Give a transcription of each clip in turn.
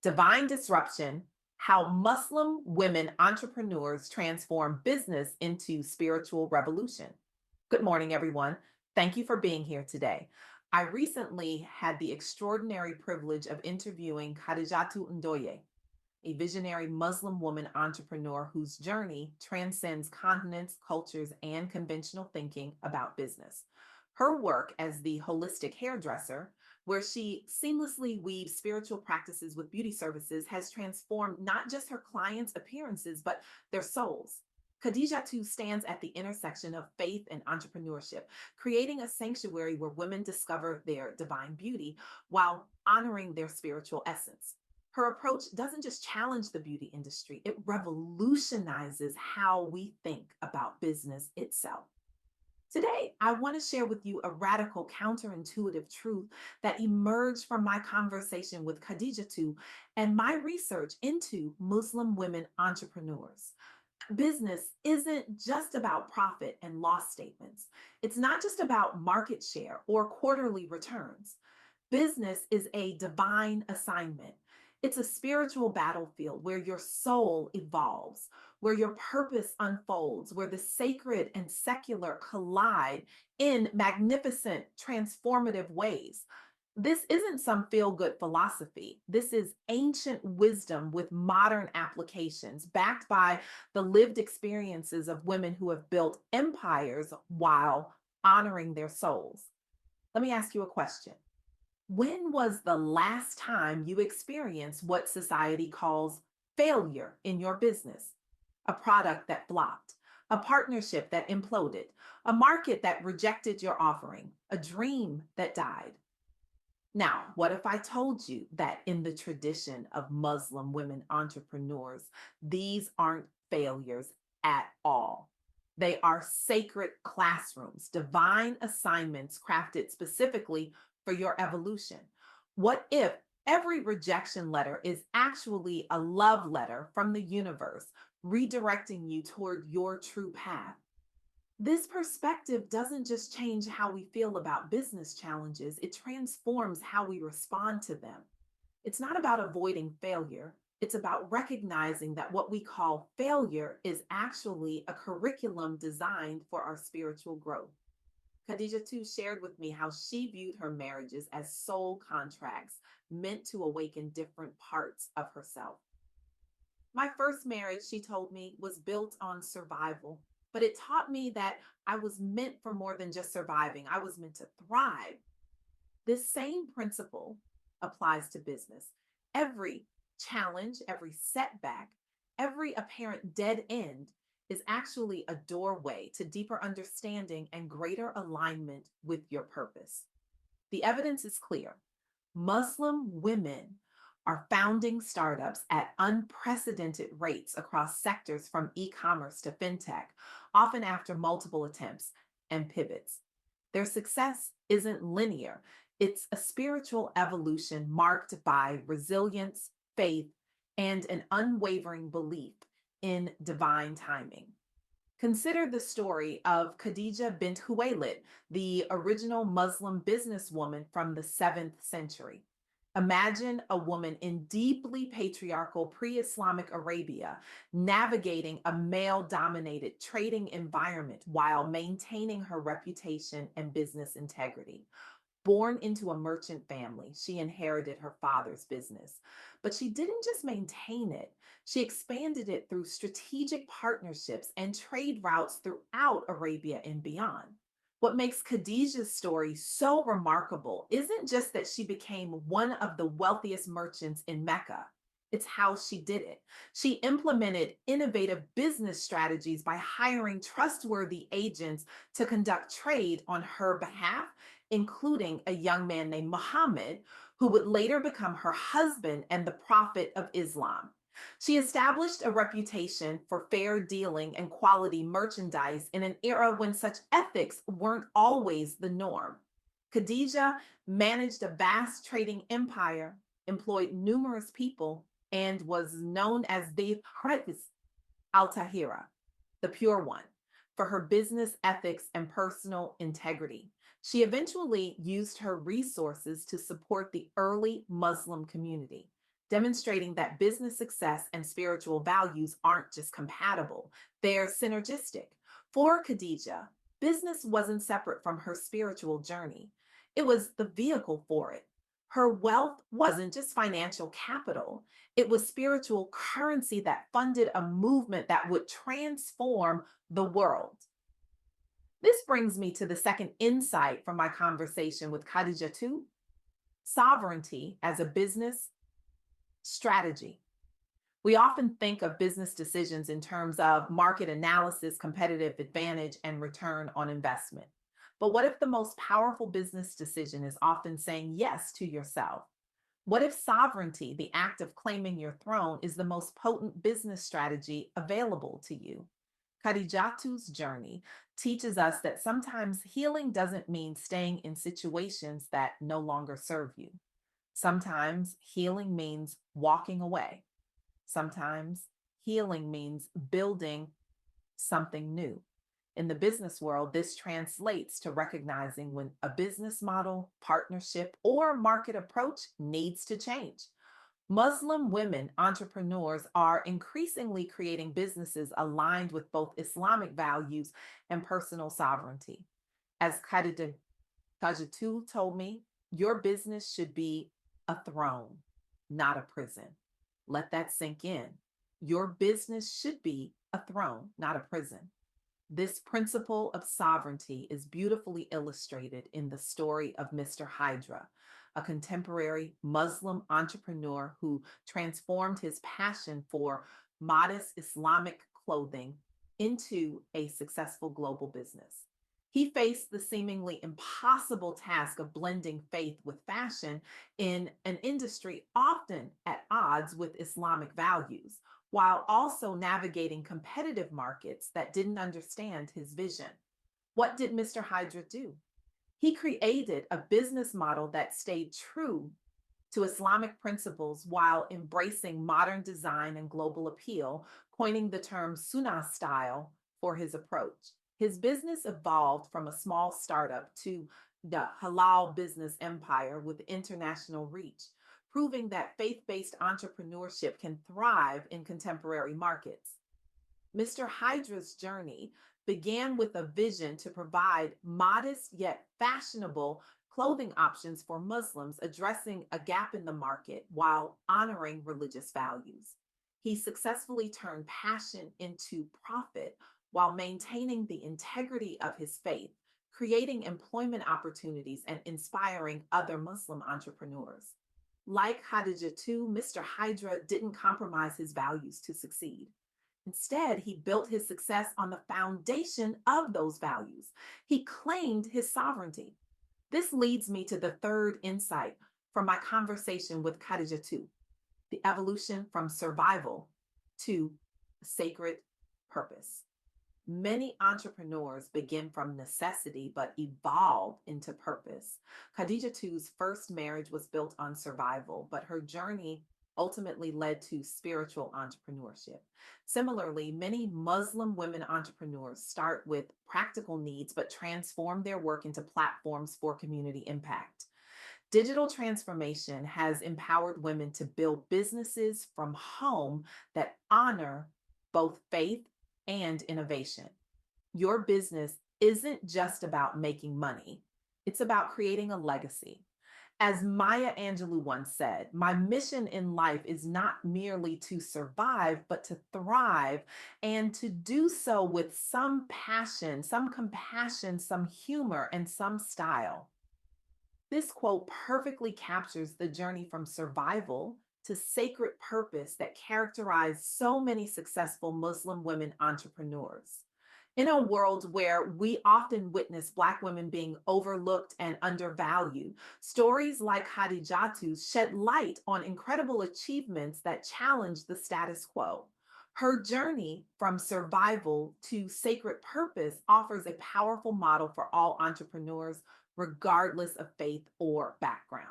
Divine Disruption: How Muslim Women Entrepreneurs Transform Business into Spiritual Revolution. Good morning, everyone. Thank you for being here today. I recently had the extraordinary privilege of interviewing Khadijatou Ndoye, a visionary Muslim woman entrepreneur whose journey transcends continents, cultures, and conventional thinking about business. Her work as the holistic hairdresser, where she seamlessly weaves spiritual practices with beauty services, has transformed not just her clients' appearances, but their souls. Khadija too stands at the intersection of faith and entrepreneurship, creating a sanctuary where women discover their divine beauty while honoring their spiritual essence. Her approach doesn't just challenge the beauty industry, it revolutionizes how we think about business itself. Today, I want to share with you a radical counterintuitive truth that emerged from my conversation with Khadijatu and my research into Muslim women entrepreneurs. Business isn't just about profit and loss statements. It's not just about market share or quarterly returns. Business is a divine assignment. It's a spiritual battlefield where your soul evolves, where your purpose unfolds, where the sacred and secular collide in magnificent, transformative ways. This isn't some feel good philosophy. This is ancient wisdom with modern applications, backed by the lived experiences of women who have built empires while honoring their souls. Let me ask you a question. When was the last time you experienced what society calls failure in your business? A product that flopped, a partnership that imploded, a market that rejected your offering, a dream that died. Now, what if I told you that in the tradition of Muslim women entrepreneurs, these aren't failures at all? They are sacred classrooms, divine assignments crafted specifically for your evolution. What if every rejection letter is actually a love letter from the universe, redirecting you toward your true path? This perspective doesn't just change how we feel about business challenges, it transforms how we respond to them. It's not about avoiding failure, it's about recognizing that what we call failure is actually a curriculum designed for our spiritual growth. Khadija too shared with me how she viewed her marriages as soul contracts meant to awaken different parts of herself. My first marriage, she told me, was built on survival, but it taught me that I was meant for more than just surviving. I was meant to thrive. This same principle applies to business. Every challenge, every setback, every apparent dead end is actually a doorway to deeper understanding and greater alignment with your purpose. The evidence is clear. Muslim women are founding startups at unprecedented rates across sectors from e commerce to fintech, often after multiple attempts and pivots. Their success isn't linear, it's a spiritual evolution marked by resilience, faith, and an unwavering belief in divine timing. Consider the story of Khadija bint Huwailid, the original Muslim businesswoman from the 7th century. Imagine a woman in deeply patriarchal pre Islamic Arabia navigating a male dominated trading environment while maintaining her reputation and business integrity. Born into a merchant family, she inherited her father's business. But she didn't just maintain it, she expanded it through strategic partnerships and trade routes throughout Arabia and beyond. What makes Khadijah's story so remarkable isn't just that she became one of the wealthiest merchants in Mecca. It's how she did it. She implemented innovative business strategies by hiring trustworthy agents to conduct trade on her behalf, including a young man named Muhammad, who would later become her husband and the prophet of Islam. She established a reputation for fair dealing and quality merchandise in an era when such ethics weren't always the norm. Khadijah managed a vast trading empire, employed numerous people, and was known as the Hafiz al-Tahira, the pure one, for her business ethics and personal integrity. She eventually used her resources to support the early Muslim community, demonstrating that business success and spiritual values aren't just compatible, they're synergistic. For Khadija, business wasn't separate from her spiritual journey, it was the vehicle for it. Her wealth wasn't just financial capital, it was spiritual currency that funded a movement that would transform the world. This brings me to the second insight from my conversation with Khadijatou: sovereignty as a business strategy. We often think of business decisions in terms of market analysis, competitive advantage, and return on investment. But what if the most powerful business decision is often saying yes to yourself? What if sovereignty, the act of claiming your throne, is the most potent business strategy available to you? Khadijatu's journey teaches us that sometimes healing doesn't mean staying in situations that no longer serve you. Sometimes healing means walking away. Sometimes healing means building something new. In the business world, this translates to recognizing when a business model, partnership, or market approach needs to change. Muslim women entrepreneurs are increasingly creating businesses aligned with both Islamic values and personal sovereignty. As Khadijatu told me, your business should be a throne, not a prison. Let that sink in. Your business should be a throne, not a prison. This principle of sovereignty is beautifully illustrated in the story of Mr. Hydra, a contemporary Muslim entrepreneur who transformed his passion for modest Islamic clothing into a successful global business. He faced the seemingly impossible task of blending faith with fashion in an industry often at odds with Islamic values, while also navigating competitive markets that didn't understand his vision. What did Mr. Hydra do? He created a business model that stayed true to Islamic principles while embracing modern design and global appeal, coining the term Sunnah style for his approach. His business evolved from a small startup to the halal business empire with international reach, proving that faith based entrepreneurship can thrive in contemporary markets. Mr. Hydra's journey began with a vision to provide modest yet fashionable clothing options for Muslims, addressing a gap in the market while honoring religious values. He successfully turned passion into profit while maintaining the integrity of his faith, creating employment opportunities and inspiring other Muslim entrepreneurs. Like Khadija Mr. Hydra didn't compromise his values to succeed. Instead, he built his success on the foundation of those values. He claimed his sovereignty. This leads me to the third insight from my conversation with Khadija: the evolution from survival to sacred purpose. Many entrepreneurs begin from necessity but evolve into purpose. Khadijatu's first marriage was built on survival, but her journey ultimately led to spiritual entrepreneurship. Similarly, many Muslim women entrepreneurs start with practical needs but transform their work into platforms for community impact. Digital transformation has empowered women to build businesses from home that honor both faith and innovation. Your business isn't just about making money, it's about creating a legacy. As Maya Angelou once said, my mission in life is not merely to survive, but to thrive, and to do so with some passion, some compassion, some humor, and some style. This quote perfectly captures the journey from survival to sacred purpose that characterized so many successful Muslim women entrepreneurs. In a world where we often witness Black women being overlooked and undervalued, stories like Khadijatu's shed light on incredible achievements that challenge the status quo. Her journey from survival to sacred purpose offers a powerful model for all entrepreneurs, regardless of faith or background.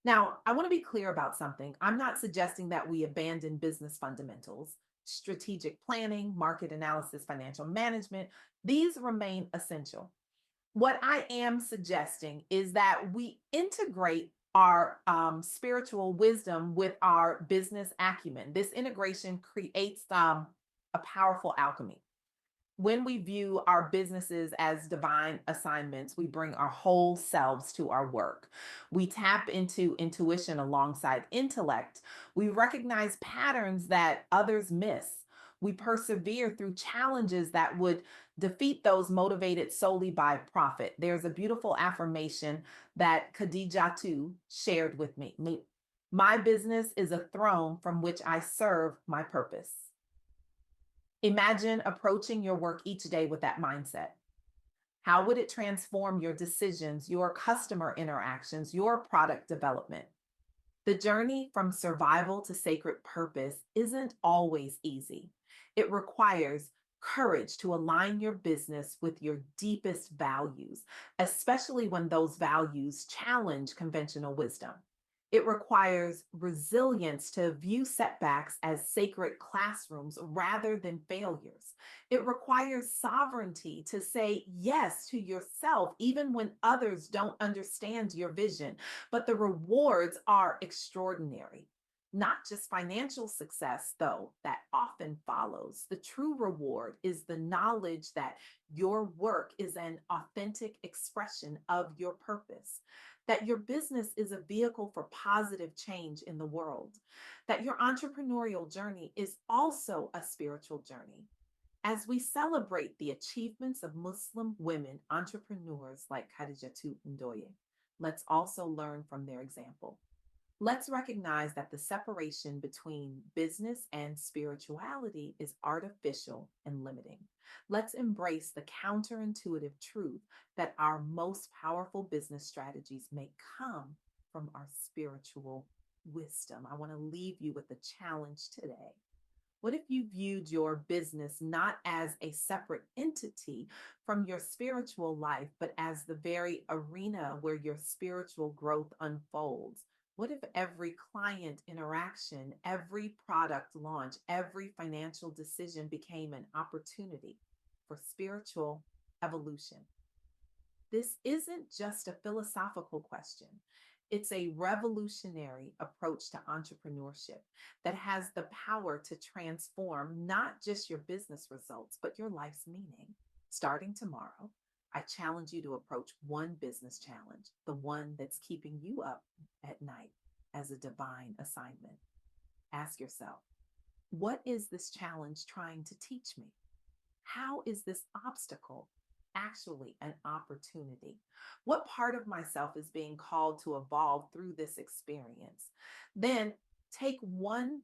Now, I want to be clear about something. I'm not suggesting that we abandon business fundamentals, strategic planning, market analysis, financial management. These remain essential. What I am suggesting is that we integrate our spiritual wisdom with our business acumen. This integration creates a powerful alchemy. When we view our businesses as divine assignments, we bring our whole selves to our work. We tap into intuition alongside intellect. We recognize patterns that others miss. We persevere through challenges that would defeat those motivated solely by profit. There's a beautiful affirmation that Khadijatou shared with me. My business is a throne from which I serve my purpose. Imagine approaching your work each day with that mindset. How would it transform your decisions, your customer interactions, your product development? The journey from survival to sacred purpose isn't always easy. It requires courage to align your business with your deepest values, especially when those values challenge conventional wisdom. It requires resilience to view setbacks as sacred classrooms rather than failures. It requires sovereignty to say yes to yourself, even when others don't understand your vision. But the rewards are extraordinary. Not just financial success, though, that often follows. The true reward is the knowledge that your work is an authentic expression of your purpose, that your business is a vehicle for positive change in the world, that your entrepreneurial journey is also a spiritual journey. As we celebrate the achievements of Muslim women entrepreneurs like Khadijatou Ndoye, let's also learn from their example. Let's recognize that the separation between business and spirituality is artificial and limiting. Let's embrace the counterintuitive truth that our most powerful business strategies may come from our spiritual wisdom. I want to leave you with a challenge today. What if you viewed your business not as a separate entity from your spiritual life, but as the very arena where your spiritual growth unfolds? What if every client interaction, every product launch, every financial decision became an opportunity for spiritual evolution? This isn't just a philosophical question. It's a revolutionary approach to entrepreneurship that has the power to transform not just your business results, but your life's meaning. Starting tomorrow, I challenge you to approach one business challenge, the one that's keeping you up at night, as a divine assignment. Ask yourself, what is this challenge trying to teach me? How is this obstacle actually an opportunity? What part of myself is being called to evolve through this experience? Then take one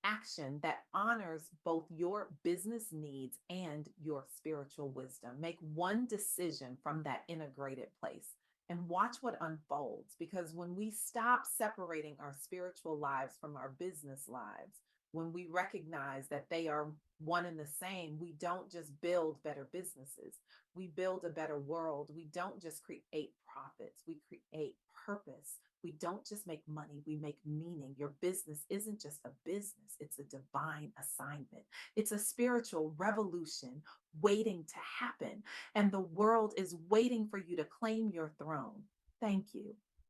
action that honors both your business needs and your spiritual wisdom. Make one decision from that integrated place and watch what unfolds. Because when we stop separating our spiritual lives from our business lives, when we recognize that they are one and the same, we don't just build better businesses, we build a better world. We don't just create profits, we create purpose. We don't just make money, we make meaning. Your business isn't just a business, it's a divine assignment. It's a spiritual revolution waiting to happen. And the world is waiting for you to claim your throne. Thank you